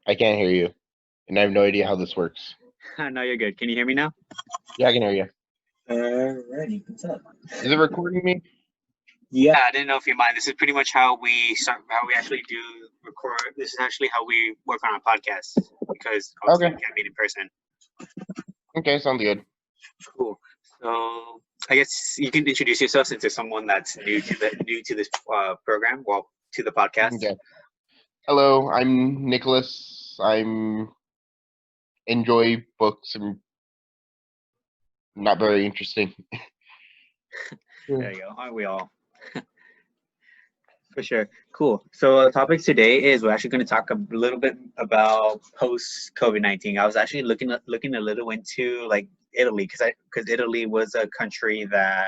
I can't hear you, and I have no idea how this works. No, you're good. Can you hear me now? Yeah, I can hear you. Alrighty, what's up? Is it recording me? Yeah, I didn't know if you mind. This is pretty much how we start, how we actually do record. This is actually how we work on our podcast because obviously we Okay. can't meet in person. Okay, sounds good. Cool. So I guess you can introduce yourself since you're someone that's new to this program, well, to the podcast. Okay. Hello, I'm Nicholas. I'm enjoy books and not very interesting. There you go. Aren't we all? For sure. Cool. So the topic today is we're actually going to talk a little bit about post COVID-19. I was actually looking a little into like Italy because Italy was a country that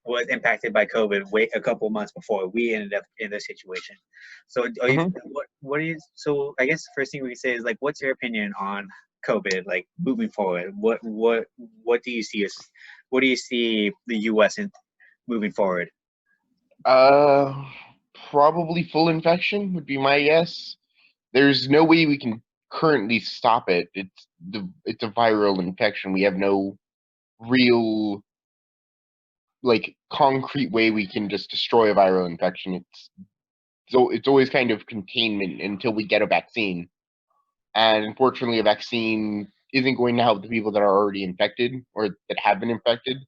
was impacted by COVID a couple months before we ended up in this situation. So are you, hmm what are you, so I guess the first thing we can say is like what's your opinion on COVID like moving forward? What do you see as what do you see the US in moving forward? Uh, Probably full infection would be my guess. There's no way we can currently stop it. It's a viral infection. We have no real concrete way we can just destroy a viral infection. It's always kind of containment until we get a vaccine. And unfortunately, a vaccine isn't going to help the people that are already infected or that have been infected.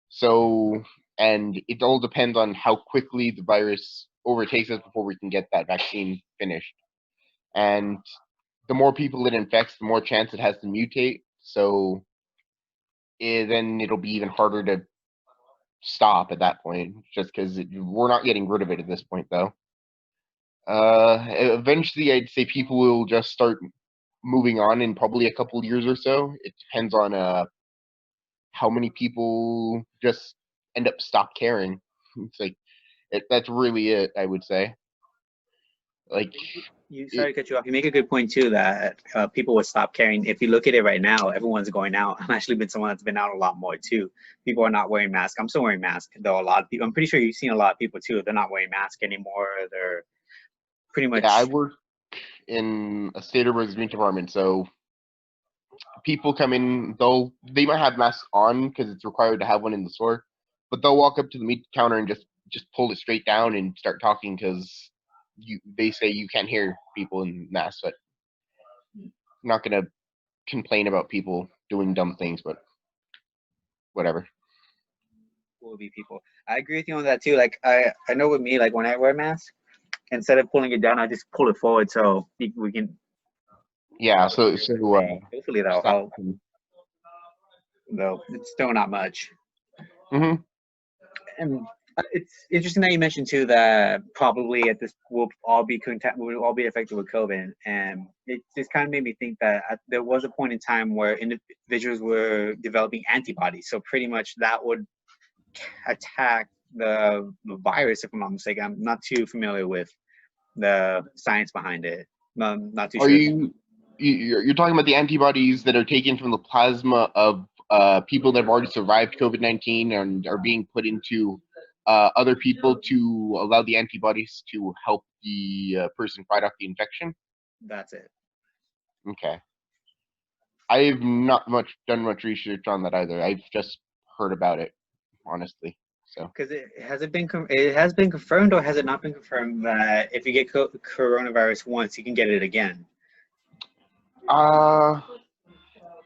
So, and it all depends on how quickly the virus overtakes us before we can get that vaccine finished. And the more people it infects, the more chance it has to mutate. So then it'll be even harder to stop at that point, just because we're not getting rid of it at this point, though. Eventually, I'd say people will just start moving on in probably a couple years or so. It depends on how many people just end up stop caring. It's like that's really it, I would say. Like You it, sorry to cut you off. You make a good point too that people would stop caring. If you look at it right now, everyone's going out. I'm actually been someone that's been out a lot more too. People are not wearing masks. I'm still wearing masks though. A lot of people. I'm pretty sure you've seen a lot of people too. They're not wearing masks anymore. They're pretty yeah, I much. work in a state resident department, so people come in. They might have masks on because it's required to have one in the store, but they'll walk up to the meat counter and just pull it straight down and start talking because they say you can't hear people in masks. But I'm not gonna complain about people doing dumb things, but whatever. Will be people. I agree with you on that too. Like I know with me, like when I wear a mask, instead of pulling it down, I just pull it forward so we can. Yeah, Hopefully, hopefully that'll stop. help. Though it's still not much. hmm And it's interesting that you mentioned too that probably at this we'll all be affected with COVID, and it just kind of made me think that there was a point in time where individuals were developing antibodies. So pretty much that would attack the virus, if I'm not mistaken. I'm not too familiar with the science behind it. Not too Are sure. you're talking about the antibodies that are taken from the plasma of people that have already survived COVID-19 and are being put into other people to allow the antibodies to help the person fight off the infection? That's it. Okay. I've not done much research on that either. I've just heard about it, honestly. So, Because it has been confirmed or has it not been confirmed that if you get coronavirus once, you can get it again? uh,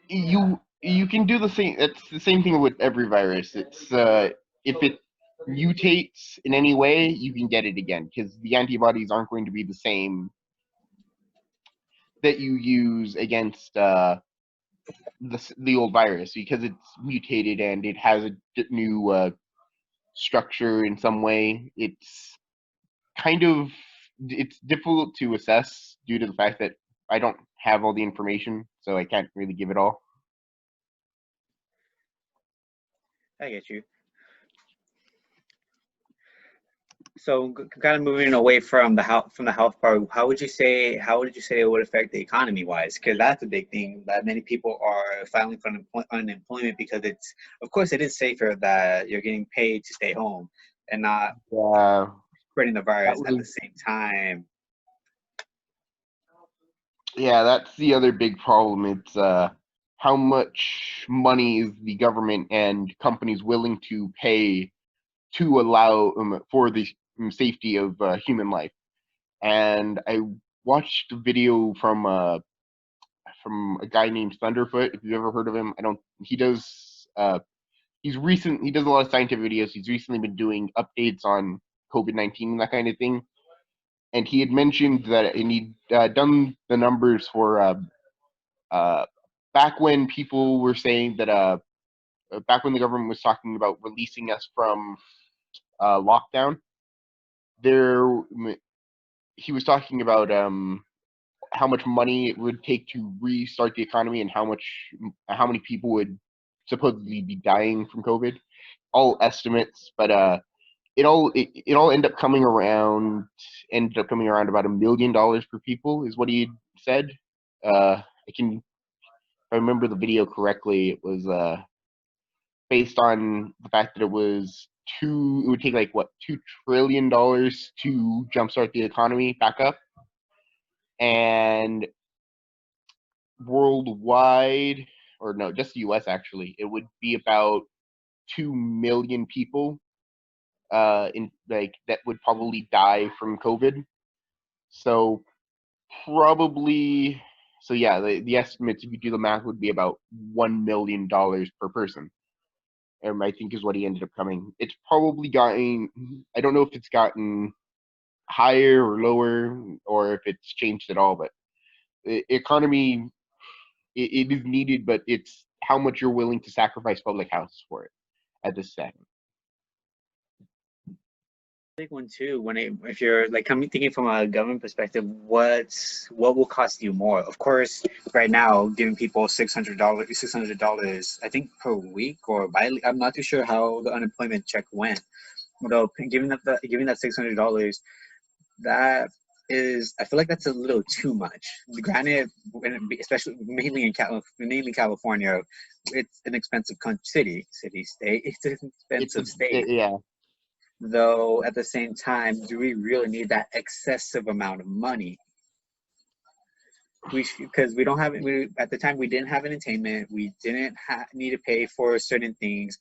you can do the same. It's the same thing with every virus. It's if it mutates in any way, you can get it again because the antibodies aren't going to be the same that you use against the old virus because it's mutated and it has a new structure in some way. Kind of it's difficult to assess due to the fact that I don't have all the information, so I can't really give it all. I get you. So kind of moving away from the health part, how would you say it would affect the economy wise? Because that's a big thing that many people are filing for unemployment because it's of course it is safer that you're getting paid to stay home and not Uh, spreading the that virus at was the same time. Yeah, that's the other big problem. It's how much money is the government and companies willing to pay to allow for the safety of human life. And I watched a video from a guy named Thunderfoot. If you've ever heard of him, I don't. He does. He does a lot of scientific videos. He's recently been doing updates on COVID-19 and that kind of thing. And he had mentioned that, and he'd done the numbers for uh, back when people were saying that back when the government was talking about releasing us from lockdown, there he was talking about how much money it would take to restart the economy and how many people would supposedly be dying from COVID. All estimates, but it all ended up coming around about $1 million per people is what he said. I can, if I remember the video correctly, it was based on the fact that it would take like what $2 trillion to jumpstart the economy back up, and worldwide, or no, just the U.S. actually, it would be about 2 million people in like that would probably die from COVID. So probably, so yeah, the estimates if you do the math would be about $1 million per person. I think is what he ended up coming. It's probably gotten. I don't know if it's gotten higher or lower, or if it's changed at all. But the economy, it is needed, but it's how much you're willing to sacrifice public house for it at this second. Big one too. If you're like coming thinking from a government perspective, what will cost you more? Of course, right now giving people $600, I think per week or by. I'm not too sure how the unemployment check went. Although giving that $600, that is, I feel like that's a little too much. Granted, especially mainly California, it's an expensive state. It's an expensive state. Yeah. Though at the same time, do we really need that excessive amount of money? Because we don't have at the time we didn't have entertainment. We didn't need to pay for certain things.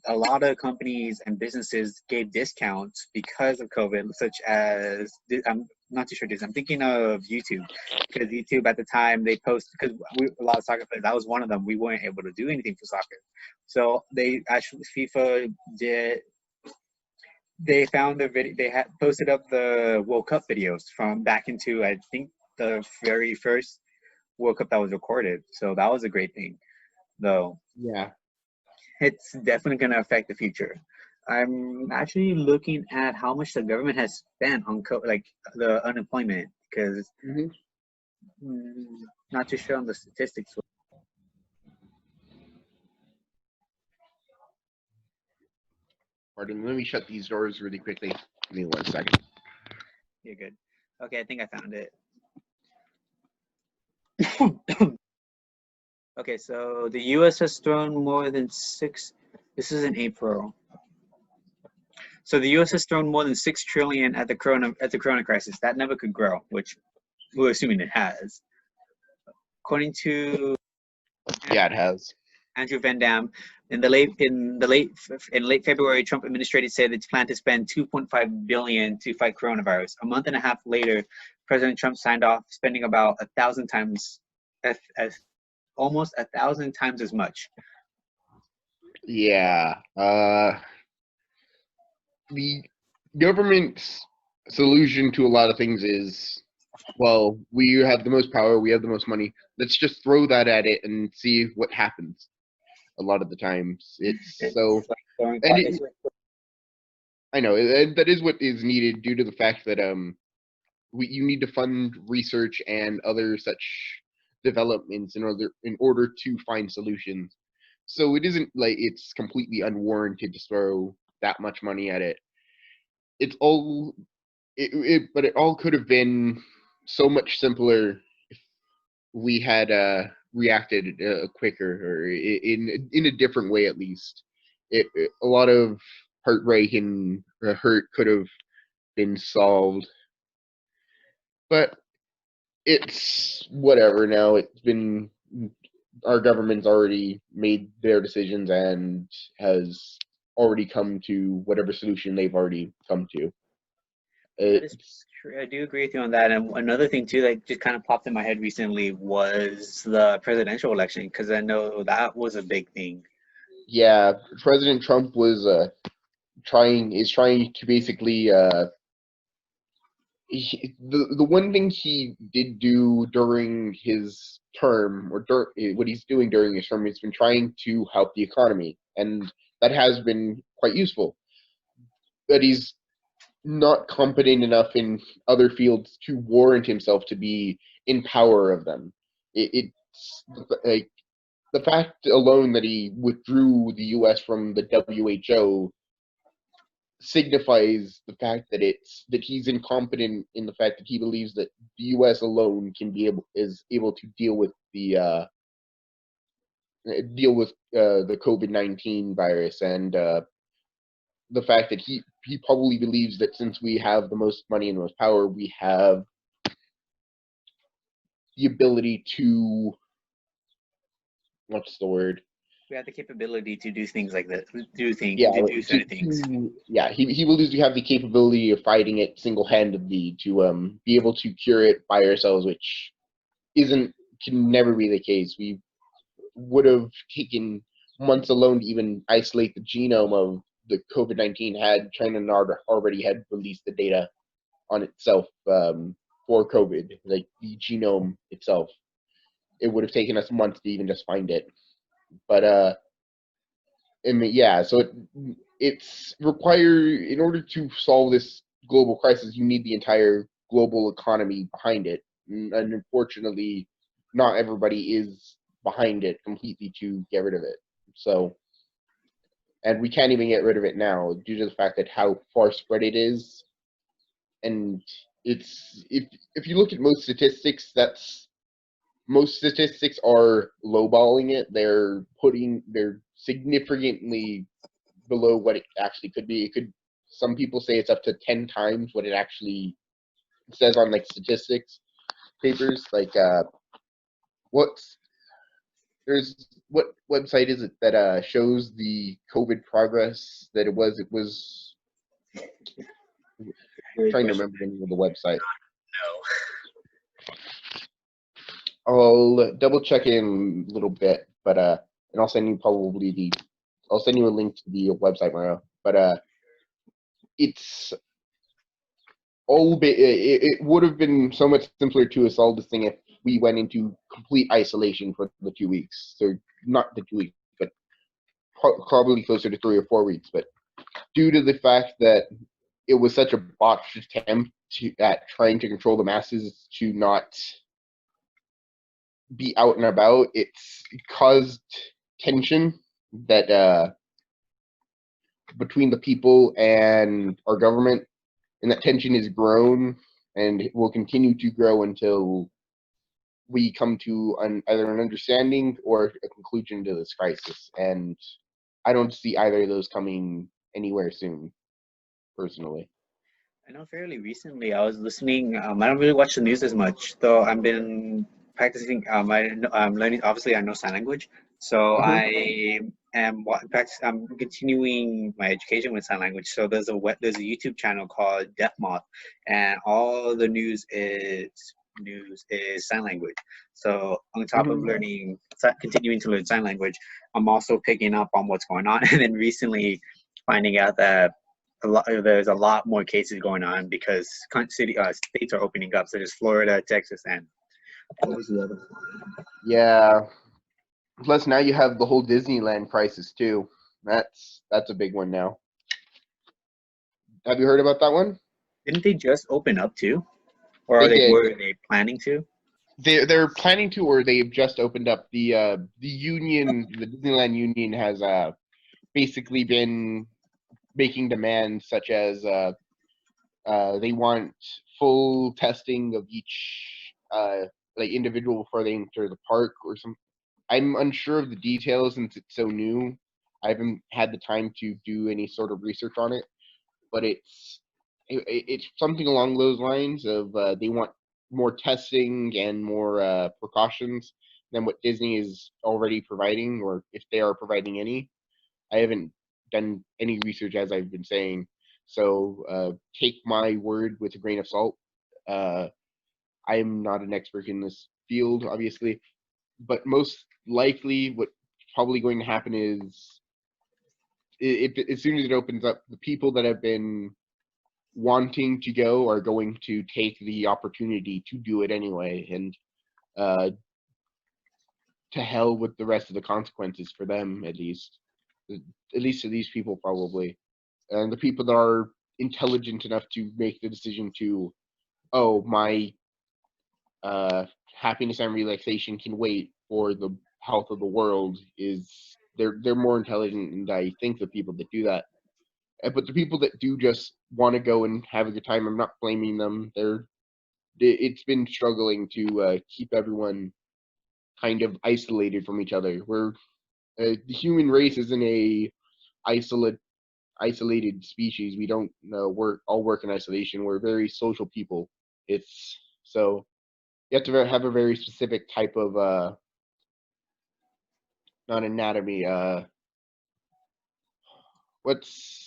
A lot of companies and businesses gave discounts because of COVID, such as I'm not too sure. I'm thinking of YouTube, because YouTube at the time they post because a lot of soccer players. That was one of them. We weren't able to do anything for soccer, so they actually FIFA did. They found the video. They had posted up the World Cup videos from back into, I think, the very first World Cup that was recorded. So that was a great thing, though. Yeah. It's definitely going to affect the future. I'm actually looking at how much the government has spent on like the unemployment, because not too sure on the statistics. Pardon, let me shut these doors really quickly. Give me 1 second. You're good. Okay, I think I found it. Okay, so the U.S. has thrown more than six. This is in April. So the U.S. has thrown more than $6 trillion at the corona crisis. That never could grow, which we're assuming it has. According to Yeah, it has. Andrew Van Dam, in late February, Trump administration said it's planned to spend $2.5 billion to fight coronavirus. A month and a half later, President Trump signed off spending about 1,000 times, almost 1,000 times as much. Yeah. The government's solution to a lot of things is, well, we have the most power, we have the most money. Let's just throw that at it and see what happens. A lot of the times, it's so. Like And I know that is what is needed due to the fact that you need to fund research and other such developments in order to find solutions. So it isn't like it's completely unwarranted to throw that much money at it. It's all but it all could have been so much simpler if we had reacted quicker, or in a different way at least. A lot of heartbreak and hurt could have been solved, but it's whatever now. It's been our government's already made their decisions and has already come to whatever solution they've already come to. That is It's true. I do agree with you on that. And another thing too that just kind of popped in my head recently was the presidential election, because I know that was a big thing. yeah, President Trump was trying to basically the one thing he did do during his term, or what he's doing during his term, he's been trying to help the economy, and that has been quite useful. But he's not competent enough in other fields to warrant himself to be in power of them. It's like the fact alone that he withdrew the U.S. from the WHO signifies the fact that he's incompetent in the fact that he believes that the U.S. alone is able to deal with the COVID-19 virus, and the fact that he probably believes that since we have the most money and the most power, we have the ability to, what's the word? We have the capability to do things like that, Yeah, to do certain things. yeah, he believes we have the capability of fighting it single-handedly to be able to cure it by ourselves, which isn't can never be the case. We would have taken months alone to even isolate the genome of the COVID-19 had China not already had released the data on itself for COVID, like the genome itself. It would have taken us months to even just find it. But I mean, yeah, so it's required in order to solve this global crisis, you need the entire global economy behind it. And unfortunately, not everybody is behind it completely to get rid of it. So, and we can't even get rid of it now due to the fact that how far spread it is. And it's if you look at most statistics are lowballing it. They're significantly below what it actually could be. It could some people say it's up to 10 times what it actually says on like statistics papers. Like what's there's what website is it that shows the COVID progress that it was Great trying to question. remember the name of the website. No. I'll double check it in a little bit, but and I'll send you a link to the website, Mario. But it's it would have been so much simpler to solve this thing if we went into complete isolation for the 2 weeks. So not the 2 weeks, but probably closer to 3 or 4 weeks. But due to the fact that it was such a botched attempt at trying to control the masses to not be out and about, it's caused tension that between the people and our government, and that tension has grown and it will continue to grow until we come to either an understanding or a conclusion to this crisis. And I don't see either of those coming anywhere soon, personally. I know fairly recently I was listening. I don't really watch the news as much, though. I've been practicing. I'm learning. Obviously, I know sign language, so Hmm. I'm continuing my education with sign language. So there's a YouTube channel called Deaf Moth, and all the news is sign language. So on top of Hmm. continuing to learn sign language, I'm also picking up on what's going on, and then recently finding out that there's a lot more cases going on because states are opening up, such as Florida, Texas, and what was the other? Yeah. Plus, now you have the whole Disneyland crisis too. That's a big one now. Have you heard about that one? Didn't they just open up too, or They did. were they planning to? They're planning to, or they've just opened up the union. The Disneyland Union has basically been making demands such as they want full testing of each like individual before they enter the park or some. I'm unsure of the details since it's so new. I haven't had the time to do any sort of research on it, but it's something along those lines of they want more testing and more precautions than what Disney is already providing, or if they are providing any. I haven't done any research, as I've been saying, so take my word with a grain of salt. Uh, I'm not an expert in this field, obviously, but most likely, what's probably going to happen is, as soon as it opens up, the people that have been wanting to go are going to take the opportunity to do it anyway, and uh, to hell with the rest of the consequences for them, at least to these people probably, and the people that are intelligent enough to make the decision to, oh, my uh, happiness and relaxation can wait for the health of the world, is they're more intelligent than I think, the people that do that. But the people that do just want to go and have a good time, I'm not blaming them. It's been struggling to keep everyone kind of isolated from each other. The human race isn't a isolated species. We don't all work in isolation. We're very social people. It's so you have to have a very specific type of not anatomy. What's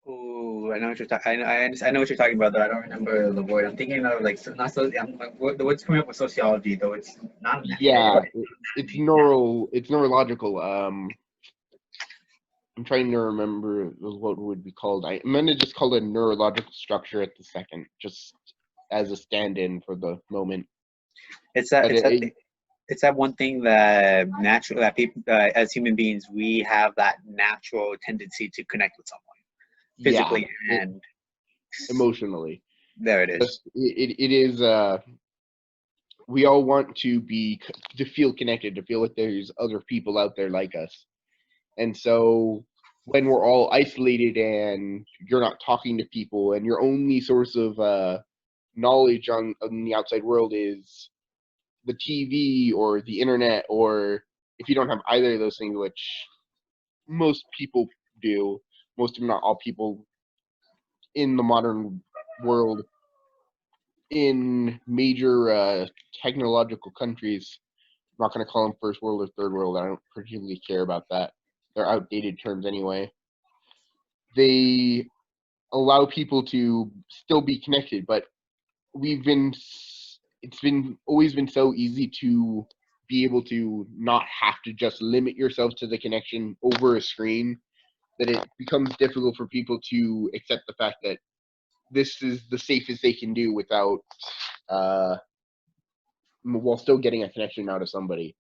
Ooh, I know what you're talking. I know what you're talking about, though. I don't remember the word. I'm thinking of like not so. The word's coming up with sociology, though. It's not. yeah, it's neurological. I'm trying to remember what it would be called. I'm gonna just call it neurological structure at the second, just as a stand-in for the moment. It's that. But It's that one thing that natural that people as human beings we have that natural tendency to connect with someone yeah, physically and emotionally, there it is. just it is. We all want to feel connected, to feel like there's other people out there like us, and so when we're all isolated and you're not talking to people, and your only source of knowledge on the outside world is the TV or the internet, or if you don't have either of those things, which most people do, most, if not all people in the modern world, in major technological countries, I'm not going to call them first world or third world. I don't particularly care about that. They're outdated terms anyway. They allow people to still be connected, but we've been it's been always been so easy to be able to not have to just limit yourself to the connection over a screen, that it becomes difficult for people to accept the fact that this is the safest they can do without uh while still getting a connection out of somebody.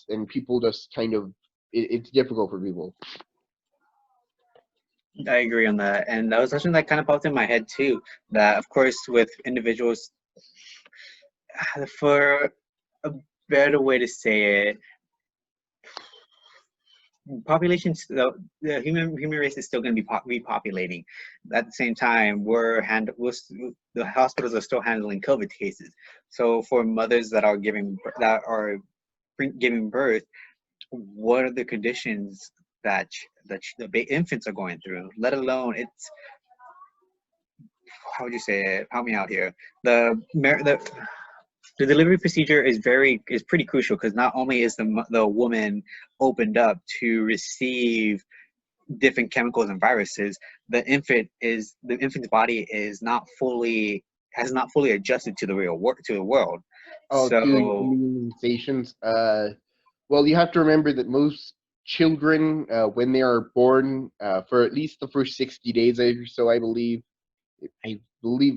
And people just kind of it's difficult for people. I agree on that, and that was something that kind of popped in my head too. That of course with individuals, for a better way to say it, the human race is still going to be repopulating. At the same time, the hospitals are still handling COVID cases. So for mothers that are giving birth, what are the conditions that infants are going through? Let alone it's how would you say it? Help me out here. The delivery procedure is pretty crucial because not only is the woman opened up to receive different chemicals and viruses, the infant's body has not fully adjusted to the world. Oh, to So immunizations. Well, you have to remember that most children, when they are born, for at least the first 60 days or so, I believe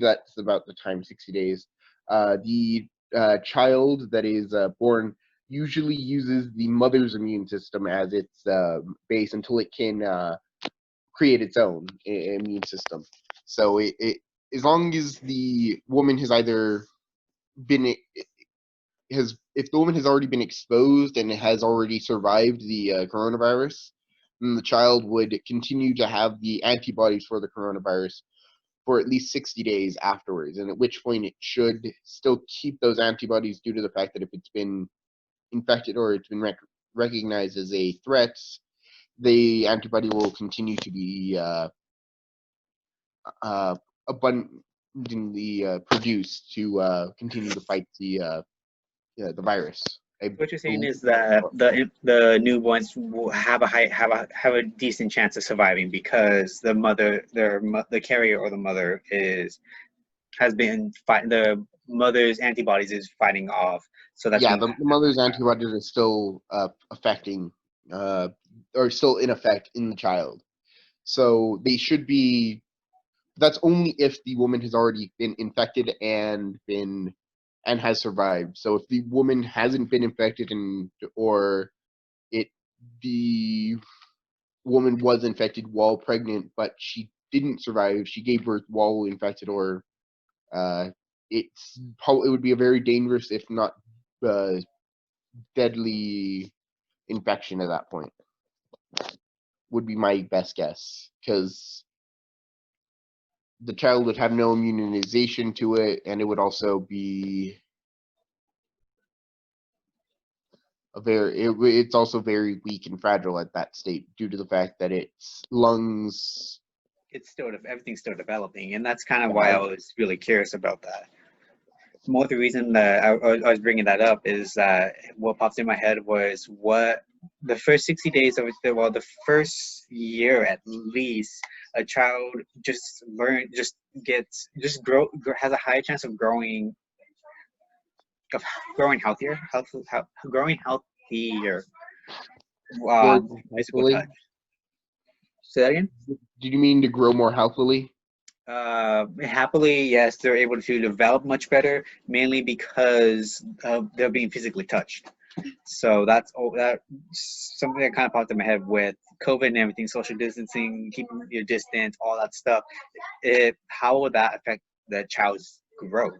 that's about the time, 60 days. The child that is born usually uses the mother's immune system as its base until it can create its own immune system. So as long as the woman has either been has if the woman has already been exposed and has already survived the coronavirus, then the child would continue to have the antibodies for the coronavirus for at least 60 days afterwards, and at which point it should still keep those antibodies, due to the fact that if it's been infected or it's been recognized as a threat, the antibody will continue to be abundant, produced to continue to fight the virus. What you're saying is that the newborns will have a decent chance of surviving because the mother, the carrier or the mother has been fighting, the mother's antibodies is fighting off. So that's Yeah, going the to mother's antibodies are still affecting or still in effect in the child. So they should be. That's only if the woman has already been infected and has survived. So if the woman hasn't been infected or it the woman was infected while pregnant, but she didn't survive, she gave birth while infected, or uh, it would be a very dangerous, if not uh, deadly, infection at that point. Would be my best guess, because the child would have no immunization to it, and it would also be it's also very weak and fragile at that state due to the fact that its lungs. it's still everything's still developing, and that's kind of why I was really curious about that. More the reason that I was bringing that up is that what popped in my head was what the first 60 days of the first year at least, a child just gets just has a higher chance of growing growing healthier More physical healthily. touch. Say that again. Did you mean to grow more healthily? Happily, yes, they're able to develop much better, mainly because they're being physically touched. So that something that kind of popped in my head with COVID and everything, social distancing, keeping your distance, all that stuff. How will that affect the child's growth?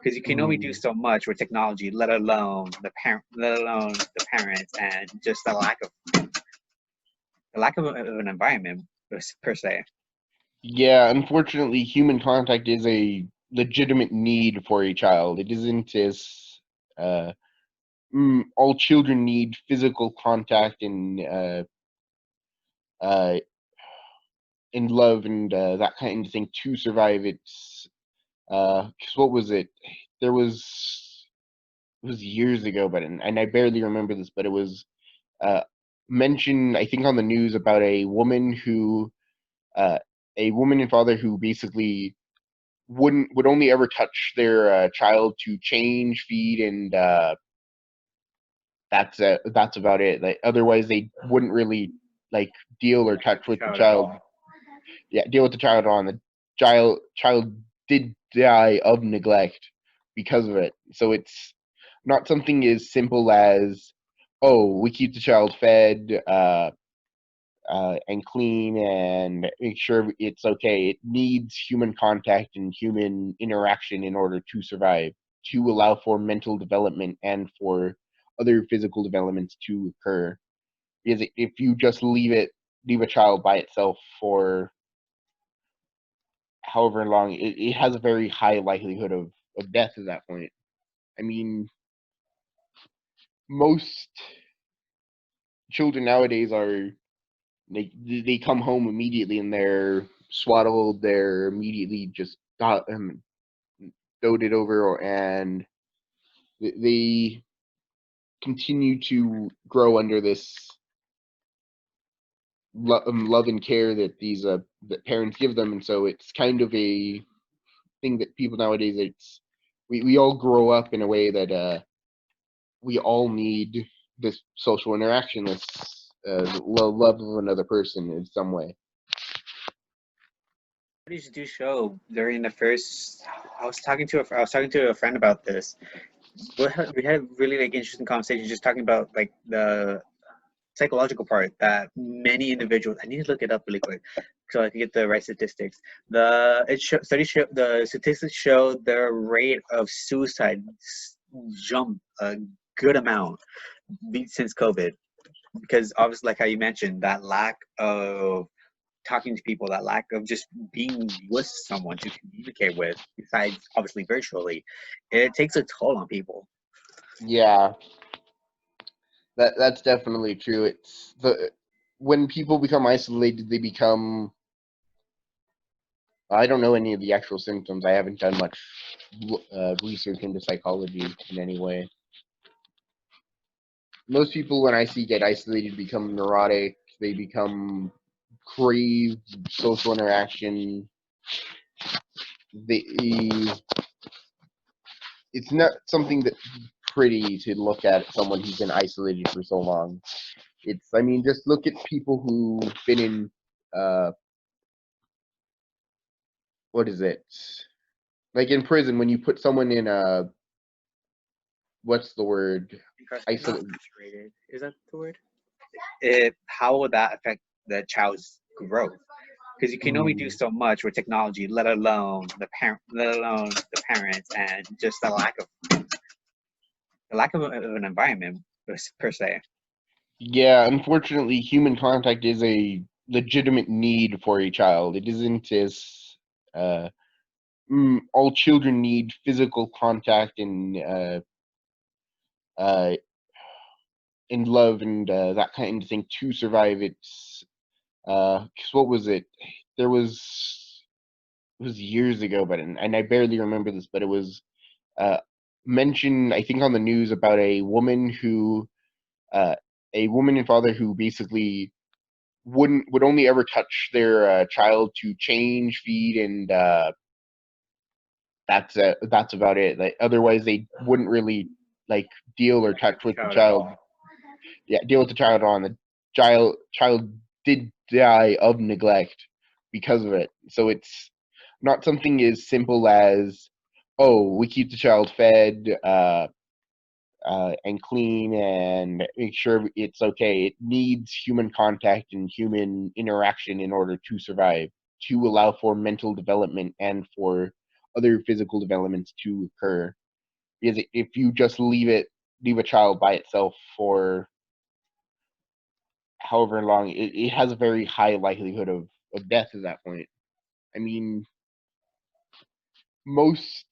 Because you can only do so much with technology, let alone the parents, and just the lack of an environment per se. Yeah, unfortunately, human contact is a legitimate need for a child. It isn't as all children need physical contact uh, and love and that kind of thing to survive. It's 'cause what was it? There was it was years ago, but and I barely remember this, but it was uh, mentioned, I think, on the news about uh, a woman and father who basically would only ever touch their child to change, feed, and that's about it. Like, otherwise, they wouldn't really like deal or touch with the Child at child. all. Yeah, deal with the child on the child did die of neglect because of it. So it's not something as simple as, oh, we keep the child fed and clean and make sure it's okay. It needs human contact and human interaction in order to survive, to allow for mental development and for other physical developments to occur. Because if you just leave a child by itself for however long, it has a very high likelihood of death at that point. I mean, most children nowadays are they come home immediately and they're swaddled, they're immediately just doted over, and they continue to grow under this love and care that these that parents give them, and so it's kind of a thing that people nowadays, we all grow up in a way that we all need this social interaction, this love of another person in some way. Studies do show during the first. I was talking to a friend about this. We had a really like interesting conversation, just talking about like the psychological part that many individuals. I need to look it up really quick so I can get the right statistics. The statistics show the rate of suicide jumped a good amount since COVID, because obviously, like how you mentioned, that lack of talking to people, that lack of just being with someone to communicate with, besides obviously virtually, it takes a toll on people. Yeah, that's definitely true. It's the when people become isolated, they become I don't know any of the actual symptoms. I haven't done much research into psychology in any way. Most people, when I see get isolated, become neurotic. They become crave social interaction. They, it's not something that's pretty to look at someone who's been isolated for so long. I mean, just look at people who've been in, uh, what is it? Like in prison, when you put someone in a, what's the word? Not Isolate. incarcerated. Is that the word? How will that affect the child's growth? Because you can only do so much with technology, let alone the parents, and just the lack of an environment per se. Yeah, unfortunately, human contact is a legitimate need for a child. It isn't as uh, all children need physical contact uh, and love and that kind of thing to survive. It's 'cause what was it? There was it was years ago, but and I barely remember this, but it was uh, mentioned I think on the news about uh, a woman and father who basically would only ever touch their child to change, feed, and that's about it. Like otherwise, they wouldn't really like deal or touch with the Child at child. all. Yeah, deal with the child on the child did die of neglect because of it. So it's not something as simple as, oh, we keep the child fed and clean and make sure it's okay. It needs human contact and human interaction in order to survive, to allow for mental development and for other physical developments to occur. Because if you just leave a child by itself for however long, it has a very high likelihood of death at that point. I mean, most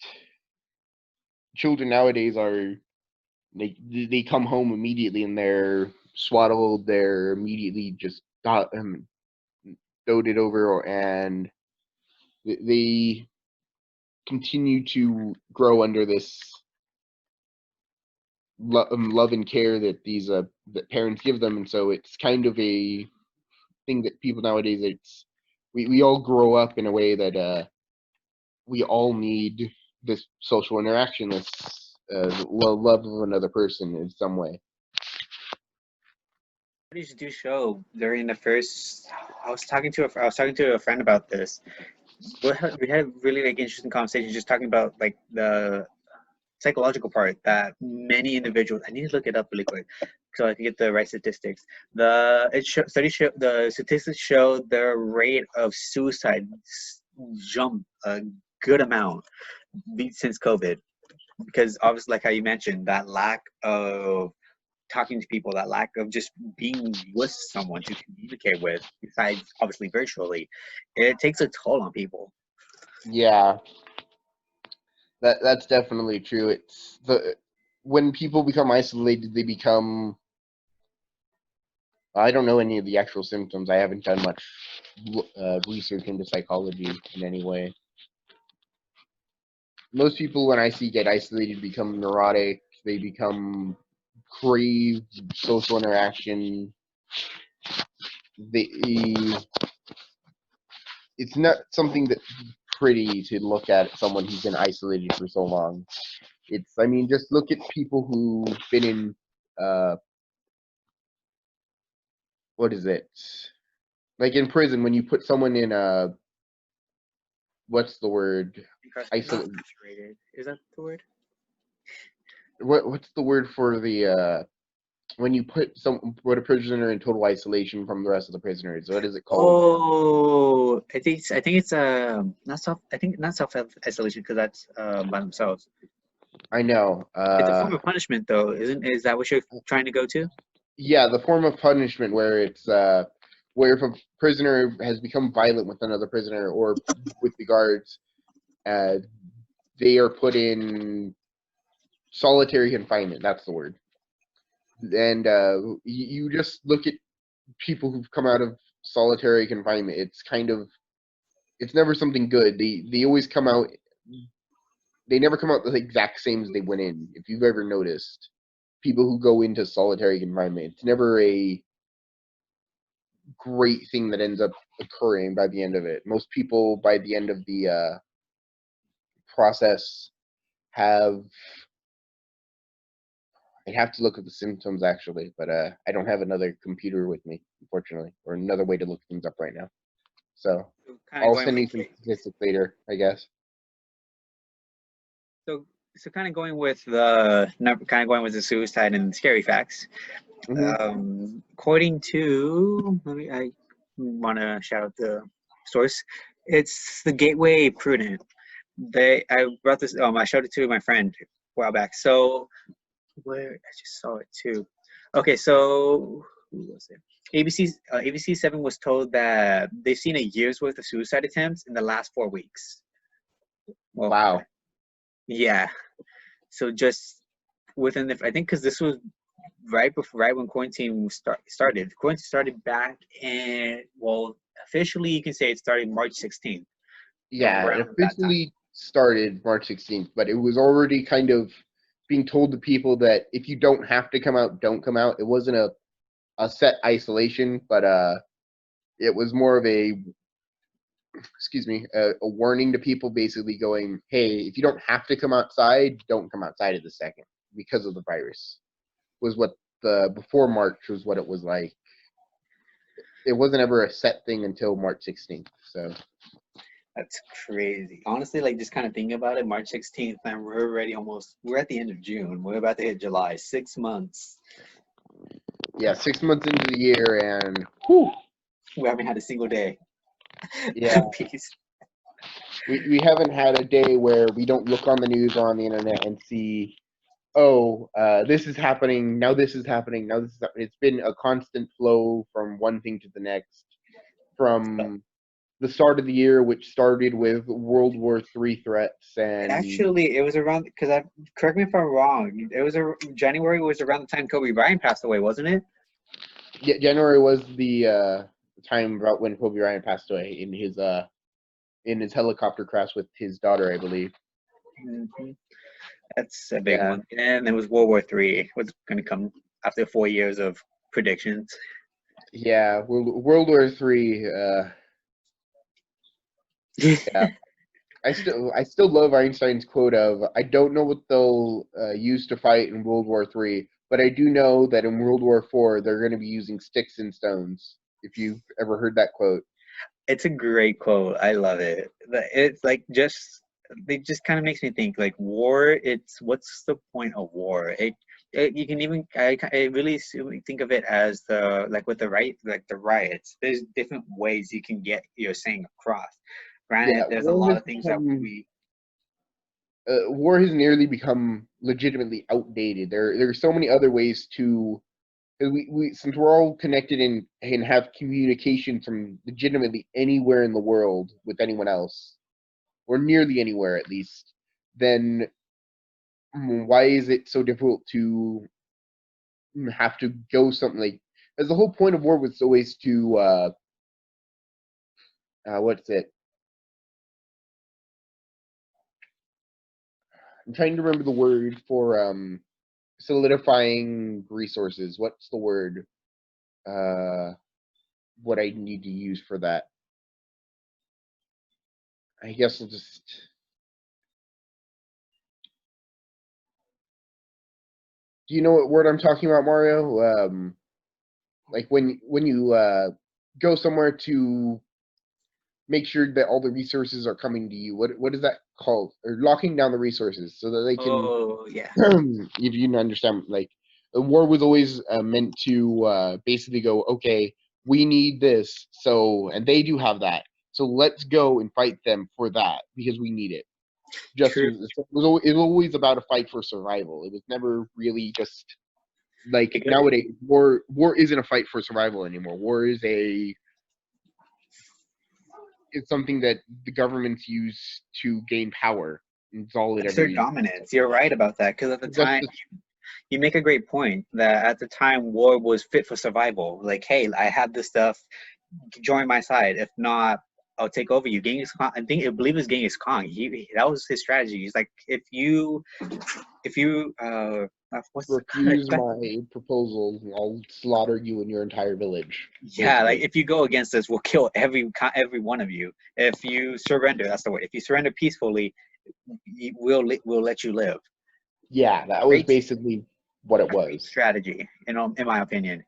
children nowadays are they come home immediately and they're swaddled, they're immediately just doted over, and they continue to grow under this love and care that these that parents give them, and so it's kind of a thing that people nowadays we all grow up in a way that we all need this social interaction, this love of another person in some way. Studies do show during the first. I was talking to a friend about this. We had a really like interesting conversation just talking about like the psychological part that many individuals. I need to look it up really quick so I can get the right statistics. The statistics show the rate of suicide jump a good amount since COVID, because obviously, like how you mentioned, that lack of talking to people, that lack of just being with someone to communicate with, besides obviously virtually, it takes a toll on people. Yeah, that's definitely true. It's the when people become isolated, they become. I don't know any of the actual symptoms. I haven't done much research into psychology in any way. Most people, when I see get isolated, become neurotic. They become crave social interaction. They, it's not something that's pretty to look at someone who's been isolated for so long. I mean, just look at people who've been in, uh, what is it? Like in prison, when you put someone in a, what's the word? Not Isolate. incarcerated. Is that the word? What's the word for the when you put a prisoner in total isolation from the rest of the prisoners? What is it called? Oh, I think it's not self. I think not self isolation because that's by themselves. I know. It's a form of punishment, though, isn't? Is that what you're trying to go to? Yeah, the form of punishment where it's where if a prisoner has become violent with another prisoner or with the guards, uh, they are put in solitary confinement. That's the word. And you just look at people who've come out of solitary confinement. It's kind of it's never something good. They always come out. They never come out the exact same as they went in. If you've ever noticed, people who go into solitary confinement, it's never a great thing that ends up occurring by the end of it. Most people, by the end of the process, have. I'd have to look at the symptoms actually, but I don't have another computer with me, unfortunately, or another way to look things up right now. So Kind of I'll going send with you some statistics later, I guess. so so kind of going with the kind of going with the suicide and scary facts. Hmm. According to, I want to shout out the source. It's the Gateway Prudent. I brought this. I showed it to my friend a while back. So where I just saw it too. Okay, so who was it? ABC7 was told that they've seen a year's worth of suicide attempts in the last 4 weeks. Well, Wow. yeah. So just within the, I think because this was right when quarantine started. Quarantine started back in, well, officially you can say it started March 16th, Yeah, it around that time. officially started March 16th, but it was already kind of being told to people that if you don't have to come out, don't come out. It wasn't a set isolation, but it was more of a, excuse me, a warning to people basically going, hey, if you don't have to come outside, don't come outside at the second because of the virus. Was what the before March was what it was like. It wasn't ever a set thing until March 16th. So That's crazy. Honestly, like just kind of thinking about it, March 16th, and we're at the end of June. We're about to hit July. 6 months. yeah, 6 months into the year, and whew, We haven't had a single day. yeah, Peace. we haven't had a day where we don't look on the news or on the internet and see, oh, this is happening now. This is happening now. This is happening. It's been a constant flow from one thing to the next, from the start of the year, which started with World War III threats, and Actually, it was around because correct me if I'm wrong. It was January was around the time Kobe Bryant passed away, wasn't it? yeah, January was the time about when Kobe Bryant passed away in his helicopter crash with his daughter, I believe. Hmm. That's a big Yeah, one. And there was World War III. Was going to come after 4 years of predictions. yeah, World War III. Yeah, I still love Einstein's quote of, "I don't know what they'll use to fight in World War III, but I do know that in World War IV they're going to be using sticks and stones." If you've ever heard that quote. It's a great quote. I love it. It's like just it just kind of makes me think like war. It's what's the point of war? You can even I really think of it as the like with the the riots. There's different ways you can get your saying across. Yeah, Granted, there's a lot of things that we war has nearly become legitimately outdated. There's so many other ways to, 'cause we since we're all connected and have communication from legitimately anywhere in the world with anyone else, or nearly anywhere at least, then why is it so difficult to have to go something like? As the whole point of war was always to what's it? I'm trying to remember the word for solidifying resources. What's the word? Uh, what I need to use for that? I guess I'll just. Do you know what word I'm talking about, Mario? Like when you go somewhere to make sure that all the resources are coming to you. What is that called? Or locking down the resources so that they can, oh yeah. if you can understand, like a war was always meant to basically go, okay, we need this, so and they do have that, so let's go and fight them for that because we need it. Just True. it was always about a fight for survival. It was never really just like Because nowadays. War isn't a fight for survival anymore. War is a it's something that the governments use to gain power. It's all it ever exert used. dominance. You're right about that. Because at the That's time, the you make a great point that at the time war was fit for survival. Like, hey, I have this stuff. Join my side. If not, I'll take over you. Genghis Khan, I believe it was Genghis Khan. That was his strategy. He's like, if you what's Refuse my proposal, I'll slaughter you and your entire village. yeah, like Basically. if you go against us, we'll kill every one of you. If you surrender, that's the way. If you surrender peacefully, we'll let you live. Yeah, that was Great, basically what it great was. strategy, in my opinion.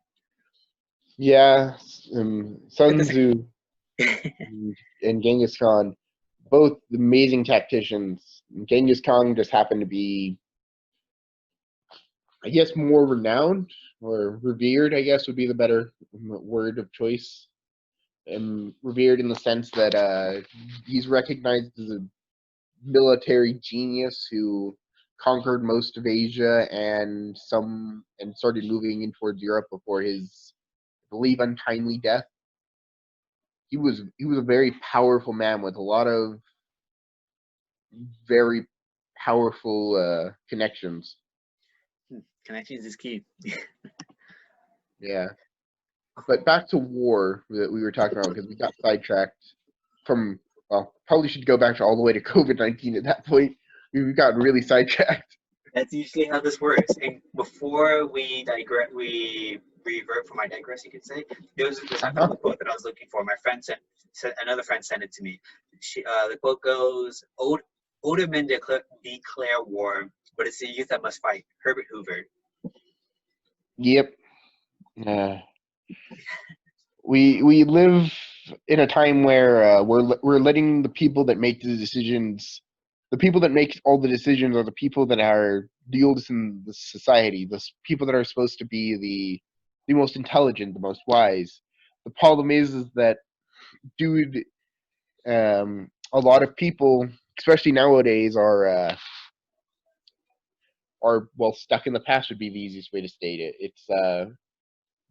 Yeah, At Sun the Tzu and Genghis Khan, both amazing tacticians. Genghis Khan just happened to be, I guess, more renowned or revered, I guess would be the better word of choice. And revered in the sense that he's recognized as a military genius who conquered most of Asia and started moving in towards Europe before his, I believe, untimely death. He was a very powerful man with a lot of very powerful connections. Connections is key. Yeah, but back to war that we were talking about because we got sidetracked from. Well, probably should go back to all the way to COVID-19 at that point. We've gotten really sidetracked. That's usually how this works. And before we digress, we revert from our digress, you could say. There was this I found the quote that I was looking for. My friend another friend sent it to me. The quote goes, Older men declare war, but it's the youth that must fight. Herbert Hoover. Yep. We live in a time where we're letting the people that make the decisions, the people that make all the decisions, are the people that are the oldest in the society. The people that are supposed to be the most intelligent, the most wise. The problem is that, dude, a lot of people, especially nowadays, are well stuck in the past. Would be the easiest way to state it. It's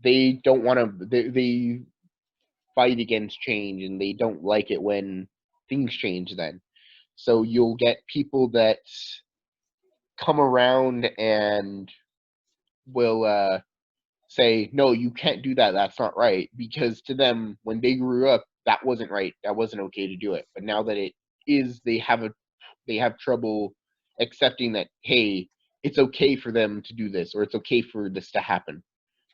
they don't want to. They fight against change and they don't like it when things change then. So you'll get people that come around and will say, no, you can't do that. That's not right. Because to them, when they grew up, that wasn't right. That wasn't okay to do it. But now that it is, they have trouble accepting that, hey, it's okay for them to do this or it's okay for this to happen.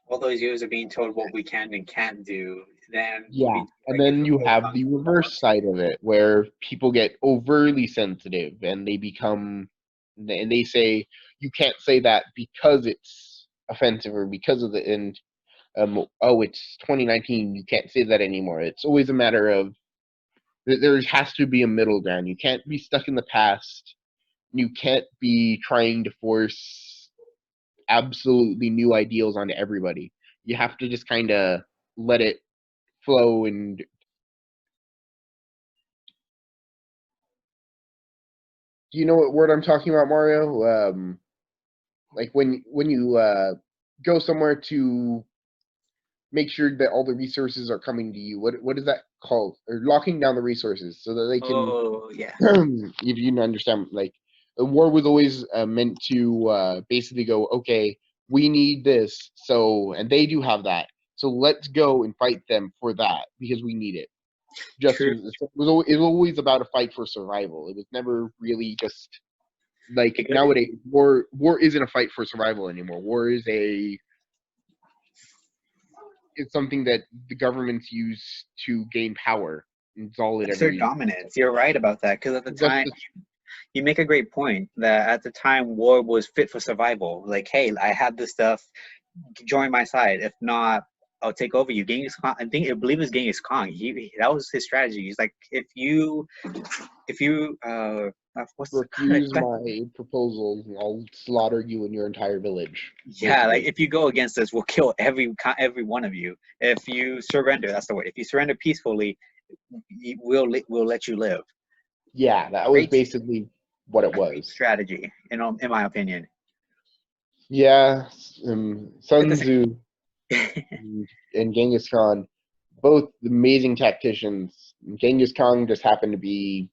All those years of being told what we can and can't do, then Yeah, being and corrected then for you what have the reverse side of it, where people get overly sensitive and and they say you can't say that because it's offensive or because of the and oh, it's 2019, you can't say that anymore. It's always a matter of there has to be a middle ground. You can't be stuck in the past. You can't be trying to force absolutely new ideals onto everybody. You have to just kind of let it flow. And do you know what word I'm talking about, Mario? Like when you go somewhere to make sure that all the resources are coming to you. What is that called? Or locking down the resources so that they can. Oh yeah. If you understand, like the war was always meant to basically go, okay, we need this, so and they do have that, so let's go and fight them for that because we need it. Just True. it was always about a fight for survival. It was never really just like Because nowadays. War isn't a fight for survival anymore. War is it's something that the governments use to gain power. It's all it ever their uses. dominance. You're right about that. Because at the Just time, you make a great point that at the time war was fit for survival. Like, hey, I have this stuff, join my side. If not, I'll take over you. Genghis Khan, I believe it was Genghis Khan. That was his strategy. He's like, if you what's refuse my proposal, I'll slaughter you and your entire village. yeah, like Basically. if you go against us, we'll kill every one of you. If you surrender, that's the way. If you surrender peacefully, we'll let you live. Yeah, that was Great, basically what it great was. strategy, in my opinion. Yeah, At Sun the Tzu and Genghis Khan, both amazing tacticians. Genghis Khan just happened to be,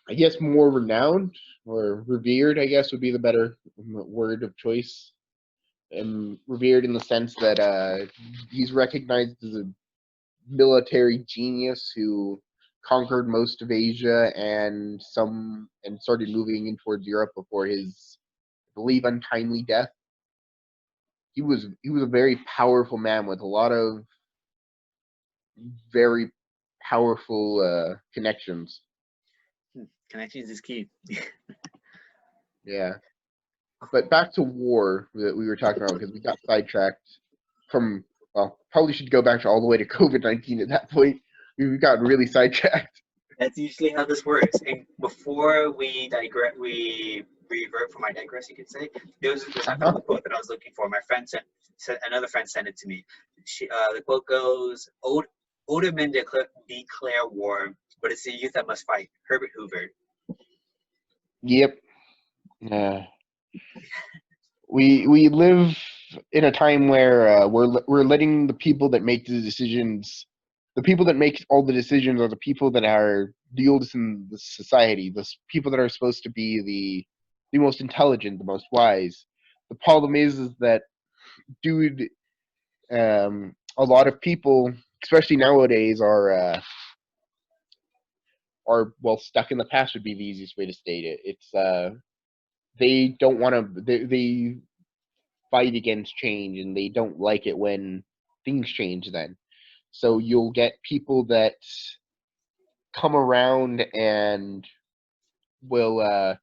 I guess, more renowned or revered, I guess would be the better word of choice. And revered in the sense that he's recognized as a military genius who conquered most of Asia and started moving in towards Europe before his, I believe, untimely death. He was a very powerful man with a lot of very powerful connections. Connections is key. Yeah. But back to war that we were talking about, because we got sidetracked from, well, probably should go back to all the way to COVID-19 at that point. We got really sidetracked. That's usually how this works. And before we digress, we revert from our digress, you could say. I found the quote that I was looking for. My friend another friend sent it to me. The quote goes, older men declare war, but it's the youth that must fight. Herbert Hoover. Yep. We live in a time where we're letting the people that make the decisions, the people that make all the decisions, are the people that are the oldest in the society, the people that are supposed to be the most intelligent, the most wise. The problem is that, dude, a lot of people, especially nowadays, are well stuck in the past. Would be the easiest way to state it. It's they don't want to. They fight against change, and they don't like it when things change. Then, so you'll get people that come around and will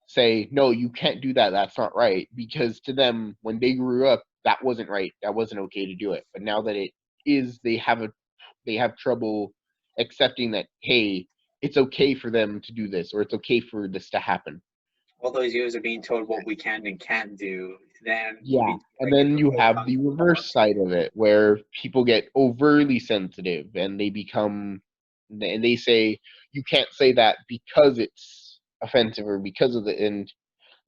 say, "No, you can't do that. That's not right." Because to them, when they grew up, that wasn't right. That wasn't okay to do it. But now that it is, they have trouble accepting that, hey, it's okay for them to do this, or it's okay for this to happen. All those years of being told what we can and can't do, then Yeah. we And like then you have comes the to war. reverse side of it, where people get overly sensitive and they say, you can't say that because it's offensive, or because of the, and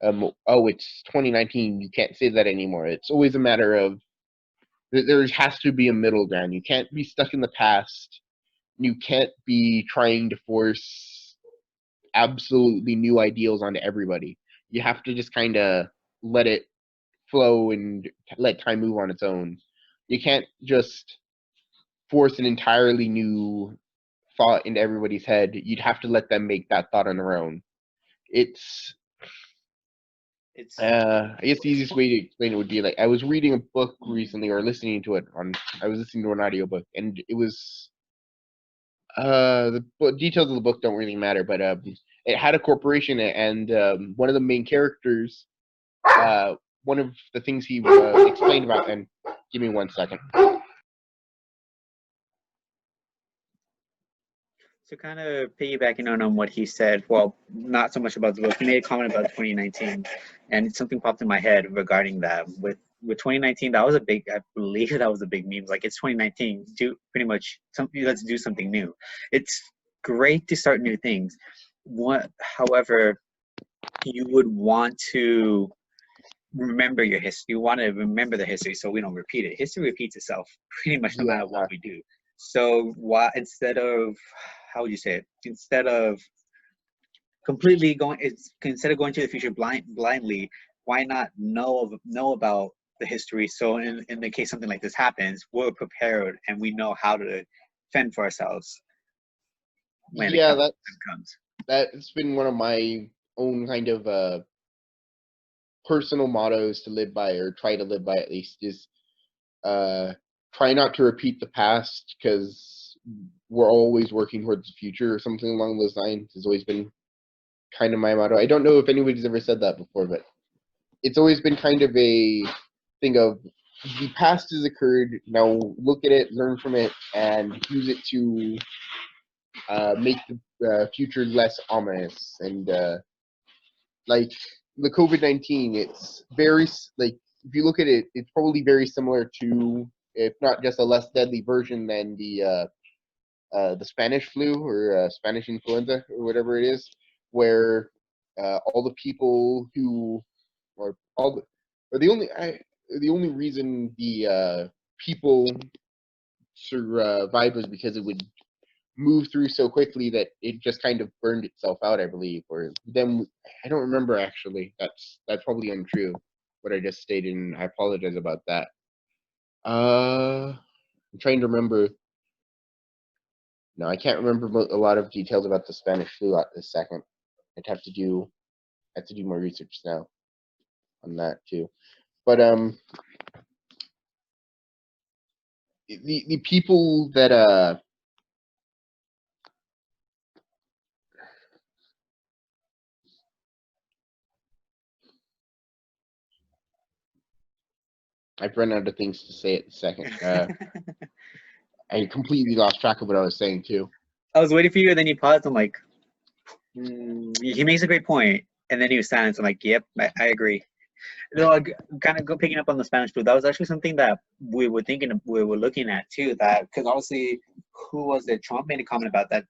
oh, it's 2019, you can't say that anymore. It's always a matter of, there has to be a middle ground. You can't be stuck in the past. You can't be trying to force absolutely new ideals onto everybody. You have to just kind of let it flow and let time move on its own. You can't just force an entirely new thought into everybody's head. You'd have to let them make that thought on their own. It's It's I guess the easiest way to explain it would be like, I was reading a book recently, or listening to it on. I was listening to an audiobook, and it was details of the book don't really matter, but it had a corporation, and one of the main characters, one of the things he explained about, and give me 1 second. So kind of piggybacking on what he said, well, not so much about the book. He made a comment about 2019, and something popped in my head regarding that. With 2019, that was a big, I believe that was a big meme. Like, it's 2019, do pretty much something. Let's do something new. It's great to start new things. However, you would want to remember your history. You want to remember the history so we don't repeat it. History repeats itself pretty much no matter what we do. So why, instead of, how would you say it? Instead of going to the future blindly, why not know about the history? So in the case something like this happens, we're prepared and we know how to fend for ourselves when Yeah, it comes. that's been one of my own kind of personal mottos to live by, or try to live by at least, is uh, try not to repeat the past, because we're always working towards the future, or something along those lines has always been kind of my motto. I don't know if anybody's ever said that before, but it's always been kind of a thing of, the past has occurred, now look at it, learn from it, and use it to make the future less ominous. And like the COVID-19, it's very, like, if you look at it, it's probably very similar to, if not just a less deadly version than the Spanish flu, or Spanish influenza, or whatever it is, where all the people who, or all the, or the only reason the people survived was because it would move through so quickly that it just kind of burned itself out, I believe. Or then, I don't remember actually. That's probably untrue, what I just stated, and I apologize about that. I'm trying to remember. No, I can't remember a lot of details about the Spanish flu at this second. I'd have to do more research now on that too. But the people that I've run out of things to say at the second. I completely lost track of what I was saying too. I was waiting for you, and then you paused. I'm like, he makes a great point, and then he was silent. I'm like, yep, I agree. No, kind of picking up on the Spanish flu. That was actually something that we were looking at too. That because obviously, who was it? Trump made a comment about that.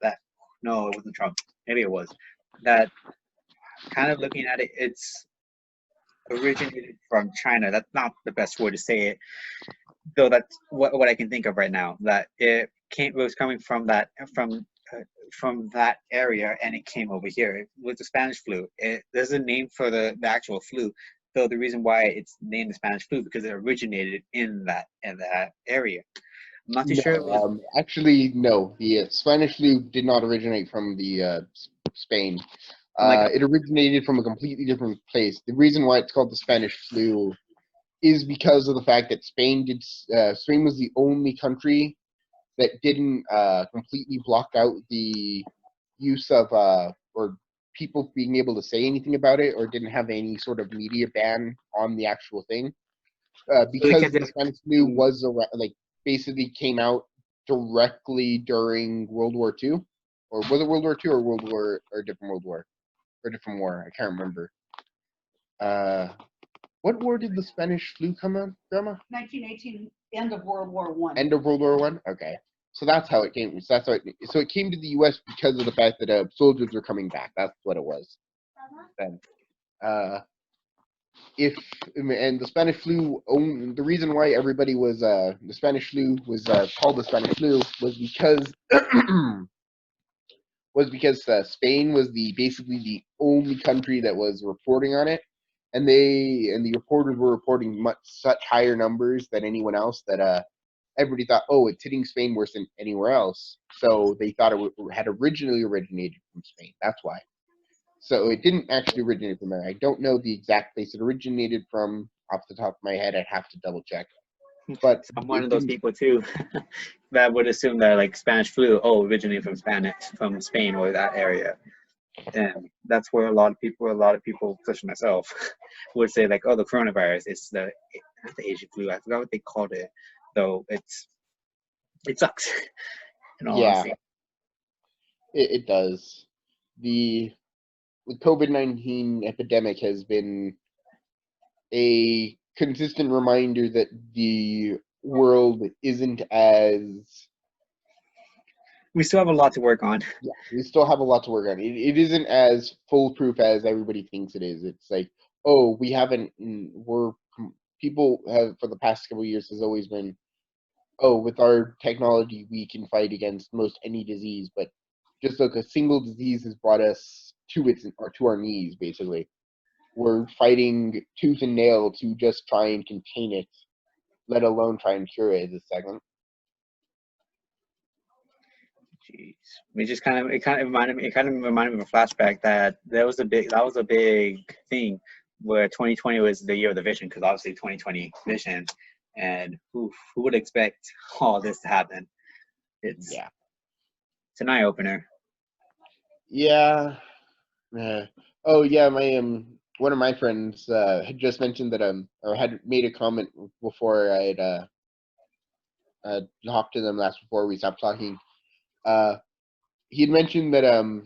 No, it wasn't Trump. Maybe it was. That kind of looking at it, it's originated from China. That's not the best word to say it, though. That's what I can think of right now. That it was coming from that area, and it came over here. It was the Spanish flu. There's a name for the actual flu, though the reason why it's named the Spanish flu because it originated in that area. I'm not too sure. No, actually, no. The Spanish flu did not originate from the Spain. It originated from a completely different place. The reason why it's called the Spanish flu is because of the fact that Spain was the only country that didn't completely block out the use of or people being able to say anything about it, or didn't have any sort of media ban on the actual thing. Because the Spanish flu was basically came out directly during World War II, or was it World War II or a different World War, or a different war? I can't remember. What war did the Spanish flu come on, Grandma? 1918, end of World War I. End of World War I? Okay. So that's how it came. So it came to the U.S. because of the fact that soldiers were coming back. That's what it was. Then, and the Spanish flu, the reason why everybody was the Spanish flu was called the Spanish flu was because Spain was basically the only country that was reporting on it, and the reporters were reporting such higher numbers than anyone else that everybody thought, oh, it's hitting Spain worse than anywhere else. So they thought it had originally originated from Spain. That's why. So it didn't actually originate from there. I don't know the exact place it originated from off the top of my head. I'd have to double check. But I'm one of those people too that would assume that like Spanish flu originated from Spain or that area. And that's where a lot of people, such as myself, would say like, oh, the coronavirus is not the Asian flu. I forgot what they called it, though. It sucks. Yeah, it does. The COVID-19 epidemic has been a consistent reminder that the world isn't as. We still have a lot to work on. Yeah, we still have a lot to work on. It isn't as foolproof as everybody thinks it is. It's like, oh, people have for the past couple of years has always been, oh, with our technology we can fight against most any disease, but just like a single disease has brought us to our knees. Basically, we're fighting tooth and nail to just try and contain it, let alone try and cure it. This second. Jeez, it kind of reminded me of a flashback that was a big thing where 2020 was the year of the vision, because obviously 2020 vision, and who would expect all this to happen? It's an eye opener. Yeah. Oh yeah, my one of my friends had just mentioned that or had made a comment before I had talked to them last before we stopped talking. He had mentioned that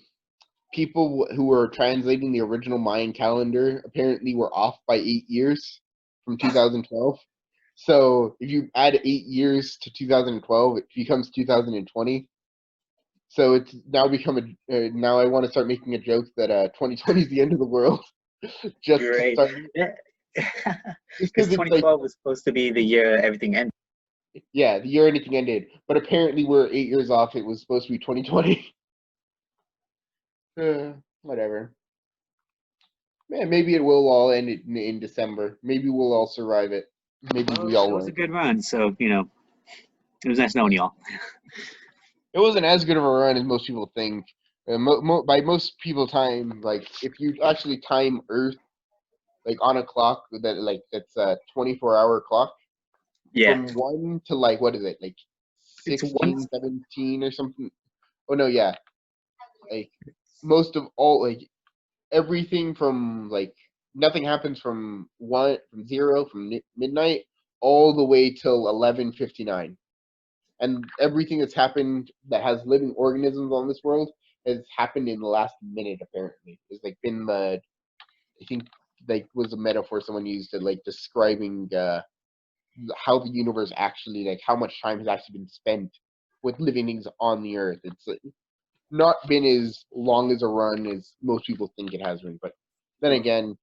people who were translating the original Mayan calendar apparently were off by 8 years from 2012. So if you add 8 years to 2012, it becomes 2020. So it's now become now I want to start making a joke that 2020 is the end of the world. Just Great. start. Because 2012 was supposed to be the year everything ended. Yeah, the year anything ended, but apparently we're 8 years off. It was supposed to be 2020. Whatever. Man, maybe it will all end in December. Maybe we'll all survive it. Maybe we all It was won't. a good run, so it was nice knowing y'all. it wasn't as good of a run as most people think. By most people time, like if you actually time Earth like on a clock that's a 24-hour clock Yeah, from 1 to like what is it like it's one. 16, 17 or something? Oh no, yeah, like most of all like everything from like nothing happens from 0 from midnight all the way till 11:59, and everything that's happened that has living organisms on this world has happened in the last minute. Apparently, it's like been the I think like was a metaphor someone used to like describing how the universe actually like how much time has actually been spent with living things on the earth. It's not been as long as a run as most people think it has been, but then again,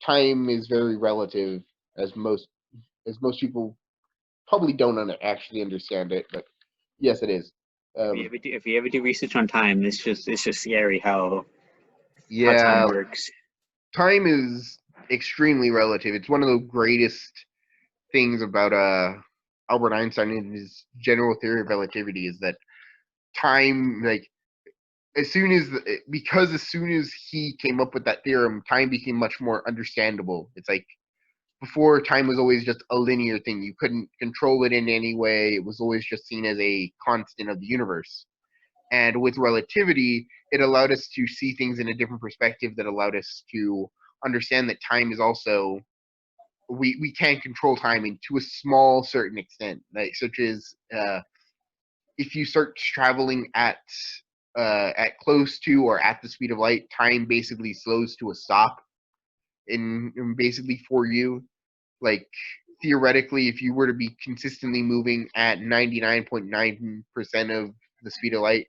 time is very relative, as most people probably don't actually understand it, but yes, it is. If you ever do research on time, it's just scary how time Yeah, works. time is extremely relative. It's one of the greatest things about Albert Einstein and his general theory of relativity is that time, like as soon as he came up with that theorem, time became much more understandable. It's like before, time was always just a linear thing. You couldn't control it in any way. It was always just seen as a constant of the universe. And with relativity, it allowed us to see things in a different perspective that allowed us to understand that time is also we can control timing to a small certain extent, like such as if you start traveling at close to or at the speed of light, time basically slows to a stop in basically for you. Like theoretically, if you were to be consistently moving at 99.9% of the speed of light,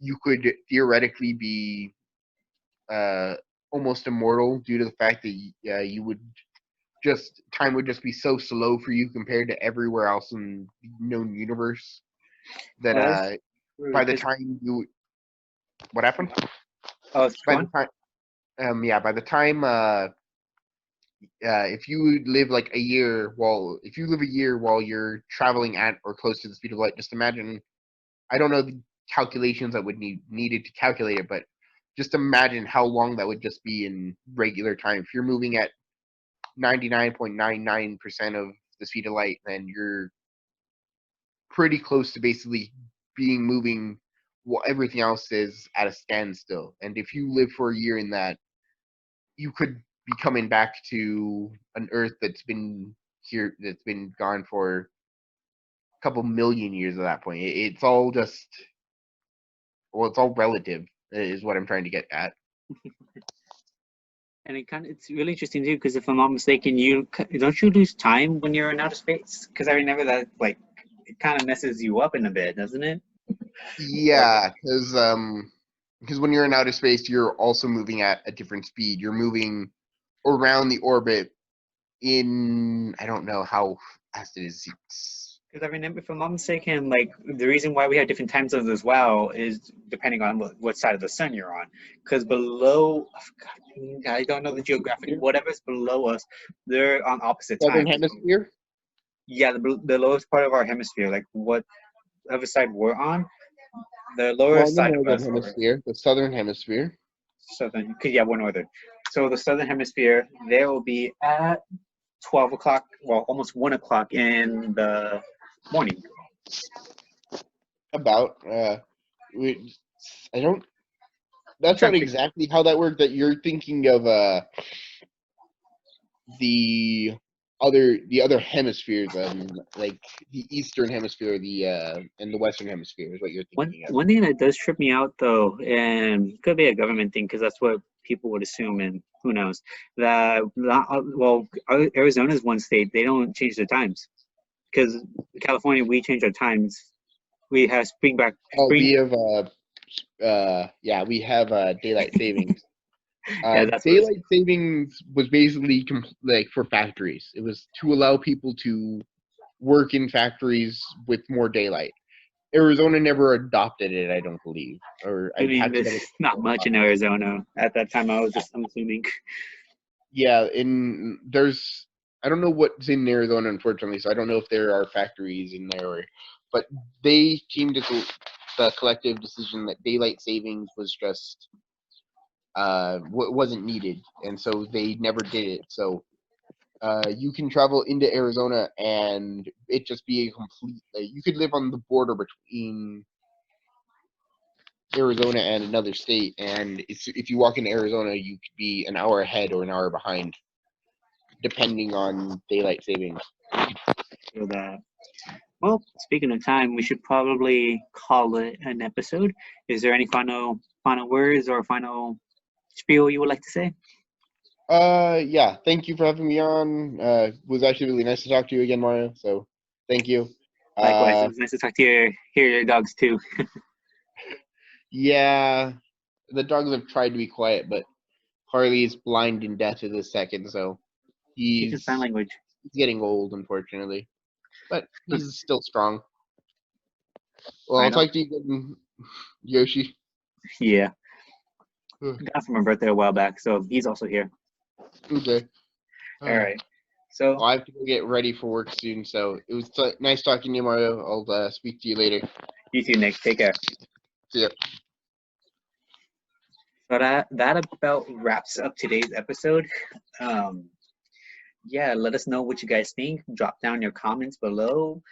you could theoretically be uh, almost immortal due to the fact that you would just time would just be so slow for you compared to everywhere else in the known universe that Well, that's true, by the 'cause- time you what happened oh, it's by the gone. time by the time if you live like a year while if you live a year while you're traveling at or close to the speed of light, just imagine. I don't know the calculations that would needed to calculate it, but just imagine how long that would just be in regular time. If you're moving at 99.99% of the speed of light, then you're pretty close to basically being moving while everything else is at a standstill. And if you live for a year in that, you could be coming back to an Earth that's been gone for a couple million years at that point. It's all just it's all relative, is what I'm trying to get at. And it's really interesting too, because if I'm not mistaken, don't you lose time when you're in outer space? Because I remember that like it kind of messes you up in a bit, doesn't it? Yeah, because when you're in outer space, you're also moving at a different speed. You're moving around the orbit in I don't know how fast it is. Because I remember, if I'm not mistaken, like the reason why we have different time zones as well is depending on what side of the sun you're on. Because below, I don't know the geographic, whatever's below us, they're on opposite Southern times. hemisphere. Yeah, the lowest part of our hemisphere, like whatever side we're on, the lower Well, the side of northern us, or hemisphere, the southern hemisphere. southern, because yeah, we're northern. So the southern hemisphere, they will be at 12 o'clock, well, almost 1 o'clock in the morning. About I don't. That's not exactly how that worked. That you're thinking of the other hemispheres, like the eastern hemisphere, and the western hemisphere is what you're thinking of. One thing that does trip me out though, and could be a government thing because that's what people would assume, and who knows, that Arizona is one state, they don't change their times, because California, we change our times. We have Oh, spring. we have daylight savings. Yeah, that's what Daylight savings was basically like for factories. It was to allow people to work in factories with more daylight. Arizona never adopted it, I don't believe, or I I'd mean, have to there's double not much in Arizona at that time. I'm assuming. Yeah, I don't know what's in Arizona, unfortunately, so I don't know if there are factories in there, but they came to the collective decision that daylight savings was just wasn't needed, and so they never did it. So you can travel into Arizona and it just be a complete. You could live on the border between Arizona and another state, and if you walk into Arizona, you could be an hour ahead or an hour behind, depending on daylight savings. So that. Well, speaking of time, we should probably call it an episode. Is there any final words or final spiel you would like to say? Yeah, thank you for having me on. It was actually really nice to talk to you again, Mario. So, thank you. Likewise, it was nice to talk to hear your dogs too. Yeah, the dogs have tried to be quiet, but Harley is blind and deaf at this second, so Teaching he's sign language. getting old, unfortunately. But he's still strong. Well, I I'll know. talk to you again, Yoshi. Yeah, got for my birthday a while back, so he's also here. Okay. All right. So Well, I have to go get ready for work soon, so it was nice talking to you, Mario. I'll speak to you later. you too, Nick. Take care. See ya. So that about wraps up today's episode. Yeah, let us know what you guys think. Drop down your comments below,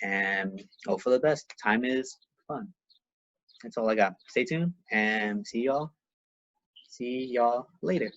and hope for the best. Time is fun. That's all I got. Stay tuned and see y'all later.